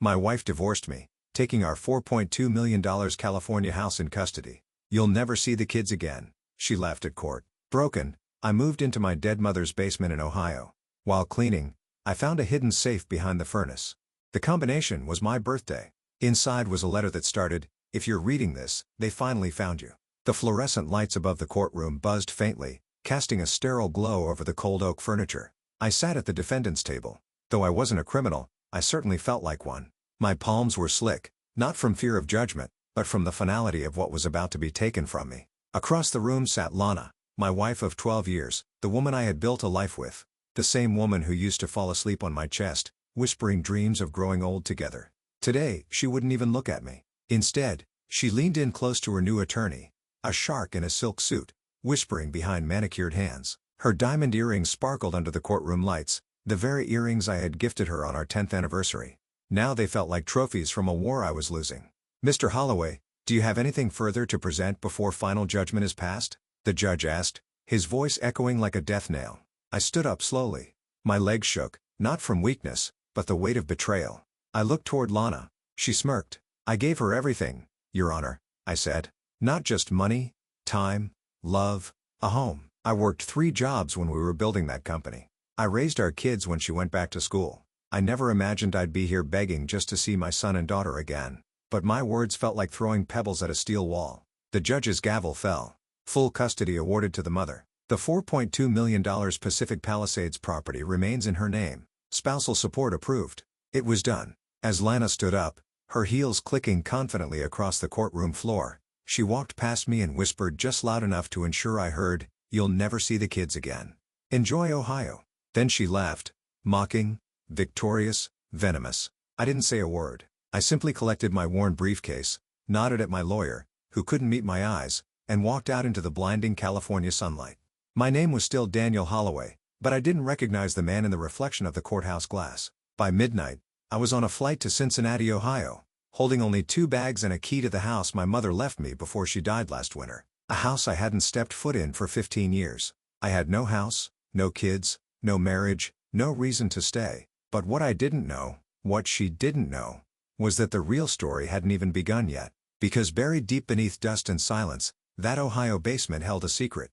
My wife divorced me, taking our $4.2 million California house in custody. You'll never see the kids again, she left at court. Broken, I moved into my dead mother's basement in Ohio. While cleaning, I found a hidden safe behind the furnace. The combination was my birthday. Inside was a letter that started, "If you're reading this, they finally found you." The fluorescent lights above the courtroom buzzed faintly, casting a sterile glow over the cold oak furniture. I sat at the defendant's table. Though I wasn't a criminal, I certainly felt like one. My palms were slick, not from fear of judgment, but from the finality of what was about to be taken from me. Across the room sat Lana, my wife of 12 years, the woman I had built a life with. The same woman who used to fall asleep on my chest, whispering dreams of growing old together. Today, she wouldn't even look at me. Instead, she leaned in close to her new attorney, a shark in a silk suit, whispering behind manicured hands. Her diamond earrings sparkled under the courtroom lights, the very earrings I had gifted her on our 10th anniversary. Now they felt like trophies from a war I was losing. "Mr. Holloway, do you have anything further to present before final judgment is passed?" the judge asked, his voice echoing like a death knell. I stood up slowly. My legs shook, not from weakness, but the weight of betrayal. I looked toward Lana. She smirked. "I gave her everything, Your Honor," I said. "Not just money, time, love, a home. I worked 3 jobs when we were building that company. I raised our kids when she went back to school. I never imagined I'd be here begging just to see my son and daughter again." But my words felt like throwing pebbles at a steel wall. The judge's gavel fell. Full custody awarded to the mother. The $4.2 million Pacific Palisades property remains in her name. Spousal support approved. It was done. As Lana stood up, her heels clicking confidently across the courtroom floor, she walked past me and whispered just loud enough to ensure I heard, "You'll never see the kids again. Enjoy Ohio." Then she laughed, mocking, victorious, venomous. I didn't say a word. I simply collected my worn briefcase, nodded at my lawyer, who couldn't meet my eyes, and walked out into the blinding California sunlight. My name was still Daniel Holloway, but I didn't recognize the man in the reflection of the courthouse glass. By midnight, I was on a flight to Cincinnati, Ohio, holding only 2 bags and a key to the house my mother left me before she died last winter. A house I hadn't stepped foot in for 15 years. I had no house, no kids, no marriage, no reason to stay. But what I didn't know, what she didn't know, was that the real story hadn't even begun yet. Because buried deep beneath dust and silence, that Ohio basement held a secret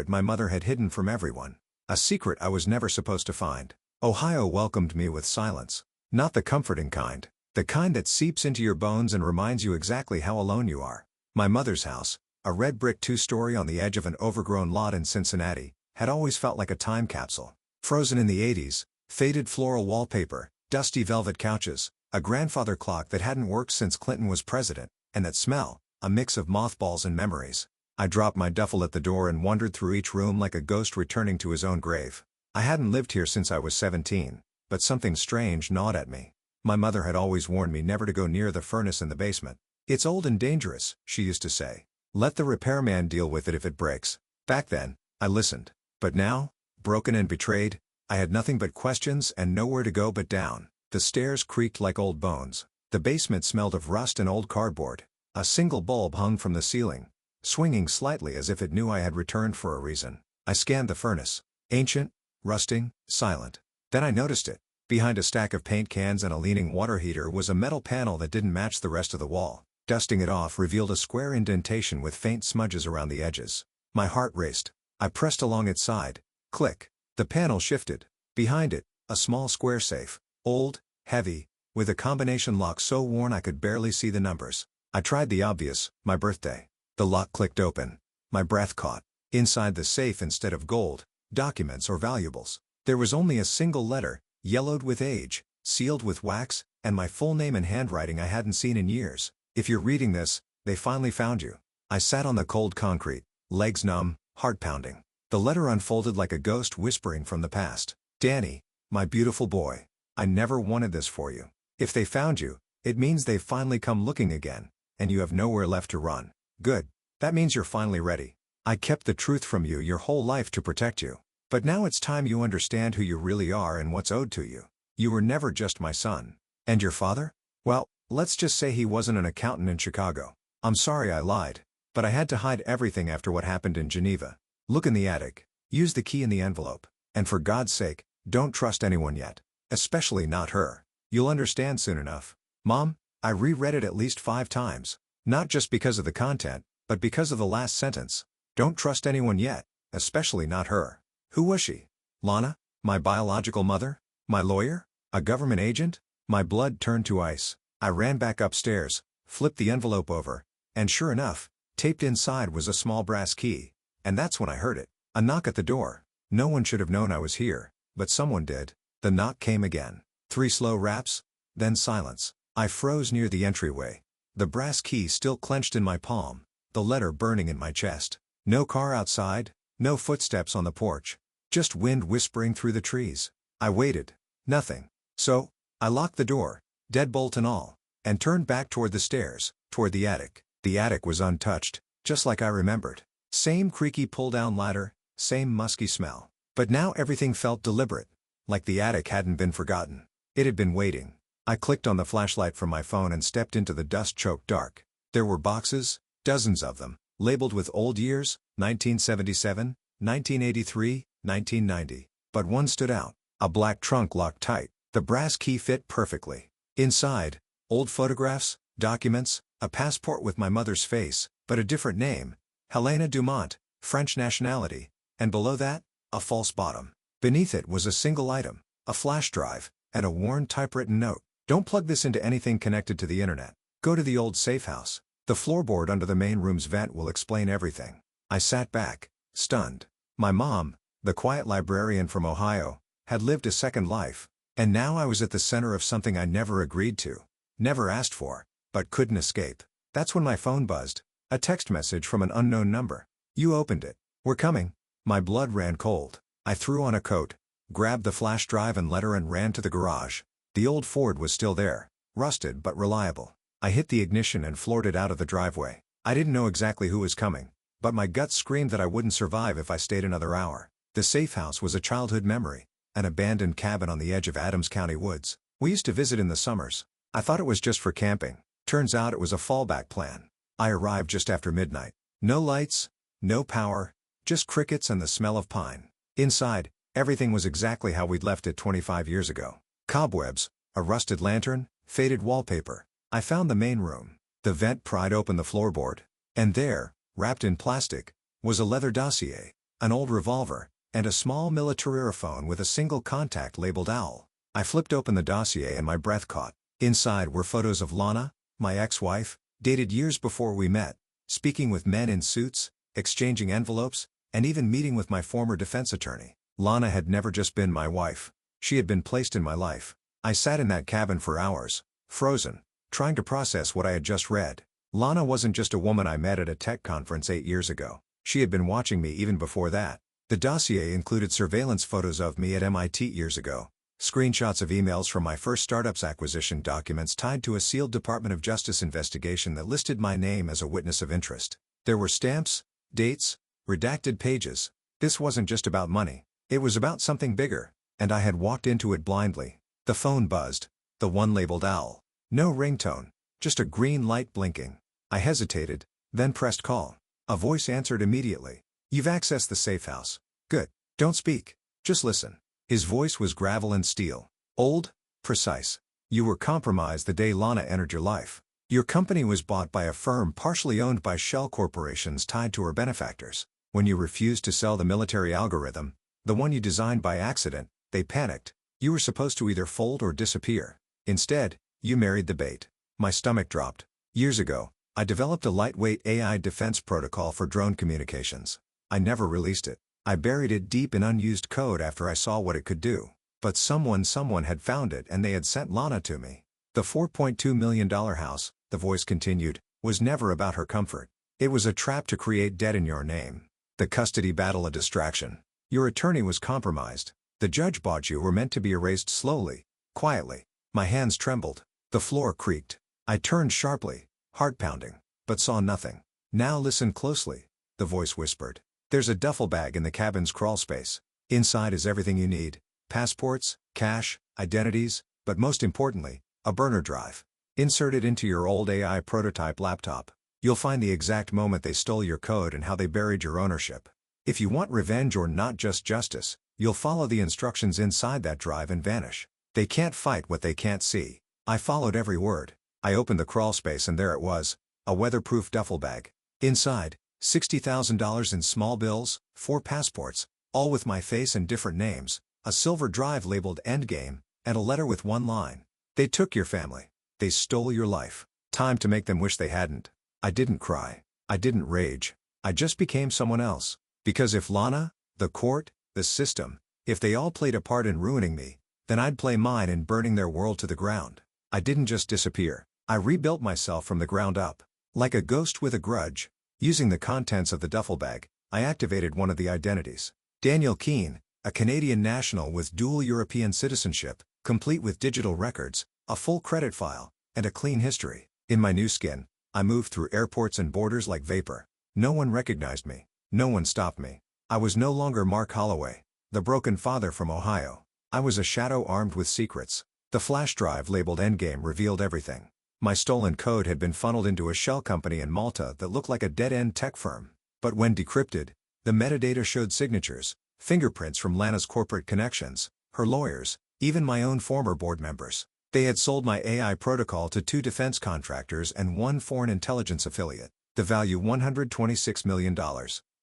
my mother had hidden from everyone. A secret I was never supposed to find. Ohio welcomed me with silence. Not the comforting kind. The kind that seeps into your bones and reminds you exactly how alone you are. My mother's house, a red brick 2-story on the edge of an overgrown lot in Cincinnati, had always felt like a time capsule. Frozen in the 80s, faded floral wallpaper, dusty velvet couches, a grandfather clock that hadn't worked since Clinton was president, and that smell, a mix of mothballs and memories. I dropped my duffel at the door and wandered through each room like a ghost returning to his own grave. I hadn't lived here since I was 17, but something strange gnawed at me. My mother had always warned me never to go near the furnace in the basement. "It's old and dangerous," she used to say. "Let the repairman deal with it if it breaks." Back then, I listened. But now, broken and betrayed, I had nothing but questions and nowhere to go but down. The stairs creaked like old bones. The basement smelled of rust and old cardboard. A single bulb hung from the ceiling, swinging slightly as if it knew I had returned for a reason. I scanned the furnace. Ancient, rusting, silent. Then I noticed it. Behind a stack of paint cans and a leaning water heater was a metal panel that didn't match the rest of the wall. Dusting it off revealed a square indentation with faint smudges around the edges. My heart raced. I pressed along its side. Click. The panel shifted. Behind it, a small square safe. Old, heavy, with a combination lock so worn I could barely see the numbers. I tried the obvious, my birthday. The lock clicked open. My breath caught. Inside the safe, instead of gold, documents or valuables, there was only a single letter, yellowed with age, sealed with wax, and my full name in handwriting I hadn't seen in years. "If you're reading this, they finally found you." I sat on the cold concrete, legs numb, heart pounding. The letter unfolded like a ghost whispering from the past. "Danny, my beautiful boy, I never wanted this for you. If they found you, it means they've finally come looking again, and you have nowhere left to run. Good. That means you're finally ready. I kept the truth from you your whole life to protect you. But now it's time you understand who you really are and what's owed to you. You were never just my son. And your father? Well, let's just say he wasn't an accountant in Chicago. I'm sorry I lied, but I had to hide everything after what happened in Geneva. Look in the attic. Use the key in the envelope. And for God's sake, don't trust anyone yet. Especially not her. You'll understand soon enough. Mom, I reread it at least 5 times. Not just because of the content, but because of the last sentence. Don't trust anyone yet, especially not her. Who was she? Lana? My biological mother? My lawyer? A government agent? My blood turned to ice. I ran back upstairs, flipped the envelope over, and sure enough, taped inside was a small brass key. And that's when I heard it. A knock at the door. No one should have known I was here, but someone did. The knock came again. 3 slow raps, then silence. I froze near the entryway. The brass key still clenched in my palm, the letter burning in my chest. No car outside, no footsteps on the porch. Just wind whispering through the trees. I waited. Nothing. So, I locked the door, deadbolt and all, and turned back toward the stairs, toward the attic. The attic was untouched, just like I remembered. Same creaky pull-down ladder, same musky smell. But now everything felt deliberate, like the attic hadn't been forgotten. It had been waiting. I clicked on the flashlight from my phone and stepped into the dust-choked dark. There were boxes, dozens of them, labeled with old years, 1977, 1983, 1990. But one stood out, a black trunk locked tight. The brass key fit perfectly. Inside, old photographs, documents, a passport with my mother's face, but a different name, Helena Dumont, French nationality, and below that, a false bottom. Beneath it was a single item, a flash drive, and a worn typewritten note. Don't plug this into anything connected to the internet. Go to the old safe house. The floorboard under the main room's vent will explain everything. I sat back, stunned. My mom, the quiet librarian from Ohio, had lived a second life, and now I was at the center of something I never agreed to, never asked for, but couldn't escape. That's when my phone buzzed. A text message from an unknown number. You opened it. We're coming. My blood ran cold. I threw on a coat, grabbed the flash drive and letter and ran to the garage. The old Ford was still there, rusted but reliable. I hit the ignition and floored it out of the driveway. I didn't know exactly who was coming, but my gut screamed that I wouldn't survive if I stayed another hour. The safe house was a childhood memory, an abandoned cabin on the edge of Adams County woods. We used to visit in the summers. I thought it was just for camping. Turns out it was a fallback plan. I arrived just after midnight. No lights, no power, just crickets and the smell of pine. Inside, everything was exactly how we'd left it 25 years ago. Cobwebs, a rusted lantern, faded wallpaper. I found the main room. The vent pried open the floorboard. And there, wrapped in plastic, was a leather dossier, an old revolver, and a small military with a single contact labeled OWL. I flipped open the dossier and my breath caught. Inside were photos of Lana, my ex-wife, dated years before we met, speaking with men in suits, exchanging envelopes, and even meeting with my former defense attorney. Lana had never just been my wife. She had been placed in my life. I sat in that cabin for hours, frozen, trying to process what I had just read. Lana wasn't just a woman I met at a tech conference 8 years ago. She had been watching me even before that. The dossier included surveillance photos of me at MIT years ago, screenshots of emails from my first startup's acquisition documents tied to a sealed Department of Justice investigation that listed my name as a witness of interest. There were stamps, dates, redacted pages. This wasn't just about money. It was about something bigger, and I had walked into it blindly. The phone buzzed, the one labeled OWL. No ringtone, just a green light blinking. I hesitated, then pressed call. A voice answered immediately. You've accessed the safe house. Good. Don't speak. Just listen. His voice was gravel and steel. Old, precise. You were compromised the day Lana entered your life. Your company was bought by a firm partially owned by shell corporations tied to her benefactors. When you refused to sell the military algorithm, the one you designed by accident, they panicked. You were supposed to either fold or disappear. Instead, you married the bait. My stomach dropped. Years ago, I developed a lightweight AI defense protocol for drone communications. I never released it. I buried it deep in unused code after I saw what it could do. But someone had found it and they had sent Lana to me. The $4.2 million house, the voice continued, was never about her comfort. It was a trap to create debt in your name. The custody battle a distraction. Your attorney was compromised. The judge bought you were meant to be erased slowly, quietly. My hands trembled. The floor creaked. I turned sharply, heart pounding, but saw nothing. Now listen closely, the voice whispered. There's a duffel bag in the cabin's crawl space. Inside is everything you need. Passports, cash, identities, but most importantly, a burner drive. Insert it into your old AI prototype laptop. You'll find the exact moment they stole your code and how they buried your ownership. If you want revenge or not just justice, you'll follow the instructions inside that drive and vanish. They can't fight what they can't see. I followed every word. I opened the crawl space and there it was, a weatherproof duffel bag. Inside, $60,000 in small bills, 4 passports, all with my face and different names, a silver drive labeled Endgame, and a letter with one line. They took your family. They stole your life. Time to make them wish they hadn't. I didn't cry. I didn't rage. I just became someone else. Because if Lana, the court, the system, if they all played a part in ruining me, then I'd play mine in burning their world to the ground. I didn't just disappear. I rebuilt myself from the ground up. Like a ghost with a grudge. Using the contents of the duffel bag, I activated one of the identities. Daniel Keane, a Canadian national with dual European citizenship, complete with digital records, a full credit file, and a clean history. In my new skin, I moved through airports and borders like vapor. No one recognized me. No one stopped me. I was no longer Mark Holloway, the broken father from Ohio. I was a shadow armed with secrets. The flash drive labeled Endgame revealed everything. My stolen code had been funneled into a shell company in Malta that looked like a dead-end tech firm. But when decrypted, the metadata showed signatures, fingerprints from Lana's corporate connections, her lawyers, even my own former board members. They had sold my AI protocol to 2 defense contractors and 1 foreign intelligence affiliate. The value $126 million.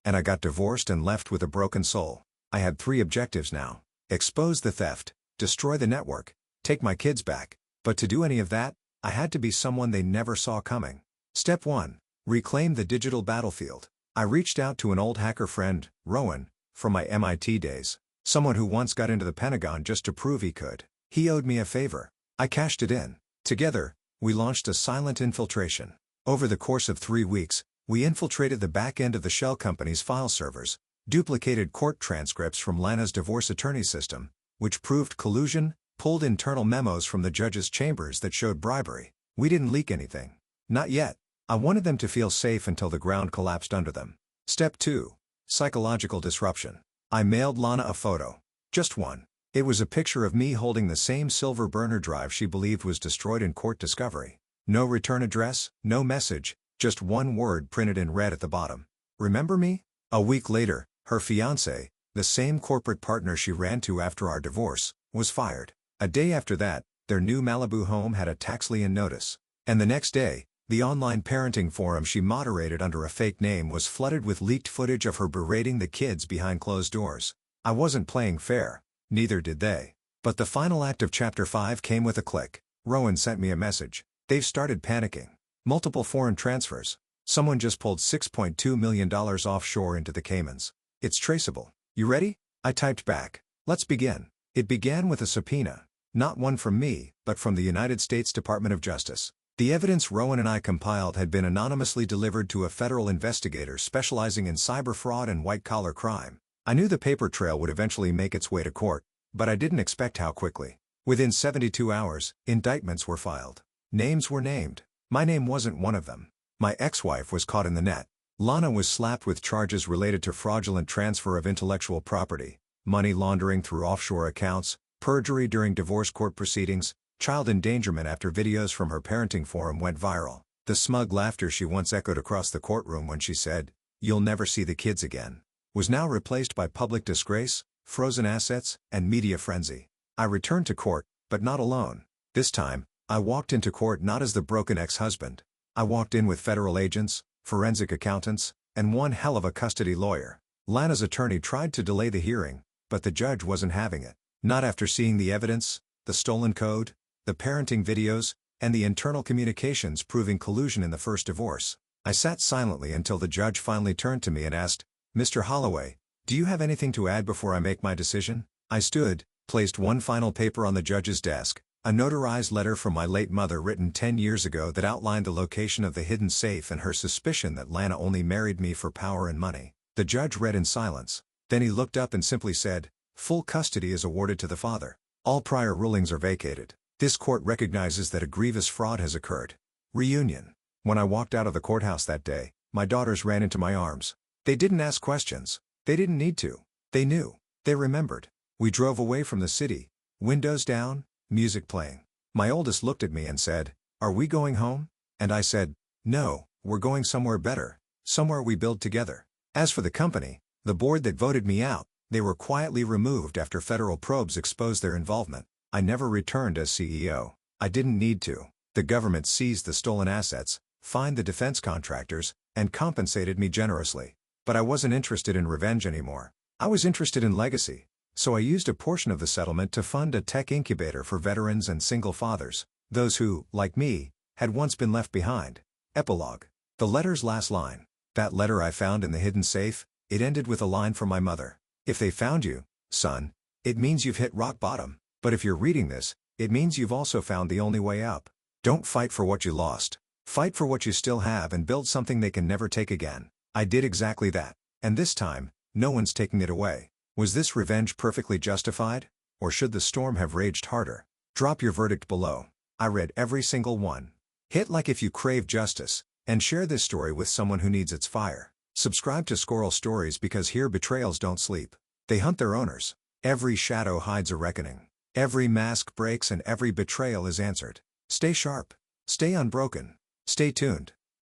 And I got divorced and left with a broken soul. I had 3 objectives now. Expose the theft, destroy the network, take my kids back. But to do any of that, I had to be someone they never saw coming. Step 1. Reclaim the digital battlefield. I reached out to an old hacker friend, Rowan, from my MIT days. Someone who once got into the Pentagon just to prove he could. He owed me a favor. I cashed it in. Together, we launched a silent infiltration. Over the course of 3 weeks, we infiltrated the back end of the shell company's file servers, duplicated court transcripts from Lana's divorce attorney system, which proved collusion, pulled internal memos from the judge's chambers that showed bribery. We didn't leak anything. Not yet. I wanted them to feel safe until the ground collapsed under them. Step 2. Psychological disruption. I mailed Lana a photo. Just one. It was a picture of me holding the same silver burner drive she believed was destroyed in court discovery. No return address, no message, just one word printed in red at the bottom. Remember me? A week later, her fiancé, the same corporate partner she ran to after our divorce, was fired. A day after that, their new Malibu home had a tax lien notice. And the next day, the online parenting forum she moderated under a fake name was flooded with leaked footage of her berating the kids behind closed doors. I wasn't playing fair. Neither did they. But the final act of Chapter 5 came with a click. Rowan sent me a message. They've started panicking. Multiple foreign transfers. Someone just pulled $6.2 million offshore into the Caymans. It's traceable. You ready? I typed back. Let's begin. It began with a subpoena. Not one from me, but from the United States Department of Justice. The evidence Rowan and I compiled had been anonymously delivered to a federal investigator specializing in cyber fraud and white-collar crime. I knew the paper trail would eventually make its way to court, but I didn't expect how quickly. Within 72 hours, indictments were filed. Names were named. My name wasn't one of them. My ex-wife was caught in the net. Lana was slapped with charges related to fraudulent transfer of intellectual property, money laundering through offshore accounts, perjury during divorce court proceedings, child endangerment after videos from her parenting forum went viral. The smug laughter she once echoed across the courtroom when she said, "You'll never see the kids again," was now replaced by public disgrace, frozen assets, and media frenzy. I returned to court, but not alone. This time, I walked into court not as the broken ex-husband. I walked in with federal agents, forensic accountants, and one hell of a custody lawyer. Lana's attorney tried to delay the hearing, but the judge wasn't having it. Not after seeing the evidence, the stolen code, the parenting videos, and the internal communications proving collusion in the first divorce. I sat silently until the judge finally turned to me and asked, "Mr. Holloway, do you have anything to add before I make my decision?" I stood, placed one final paper on the judge's desk, a notarized letter from my late mother written 10 years ago that outlined the location of the hidden safe and her suspicion that Lana only married me for power and money. The judge read in silence. Then he looked up and simply said, "Full custody is awarded to the father. All prior rulings are vacated. This court recognizes that a grievous fraud has occurred." Reunion. When I walked out of the courthouse that day, my daughters ran into my arms. They didn't ask questions. They didn't need to. They knew. They remembered. We drove away from the city, windows down, music playing. My oldest looked at me and said, "Are we going home?" And I said, "No, we're going somewhere better, somewhere we build together." As for the company, the board that voted me out, they were quietly removed after federal probes exposed their involvement. I never returned as CEO. I didn't need to. The government seized the stolen assets, fined the defense contractors, and compensated me generously. But I wasn't interested in revenge anymore. I was interested in legacy. So I used a portion of the settlement to fund a tech incubator for veterans and single fathers, those who, like me, had once been left behind. Epilogue. The letter's last line. That letter I found in the hidden safe, it ended with a line from my mother. If they found you, son, it means you've hit rock bottom. But if you're reading this, it means you've also found the only way up. Don't fight for what you lost. Fight for what you still have and build something they can never take again. I did exactly that. And this time, no one's taking it away. Was this revenge perfectly justified? Or should the storm have raged harder? Drop your verdict below. I read every single one. Hit like if you crave justice, and share this story with someone who needs its fire. Subscribe to Squirrel Stories because here betrayals don't sleep. They hunt their owners. Every shadow hides a reckoning. Every mask breaks and every betrayal is answered. Stay sharp. Stay unbroken. Stay tuned.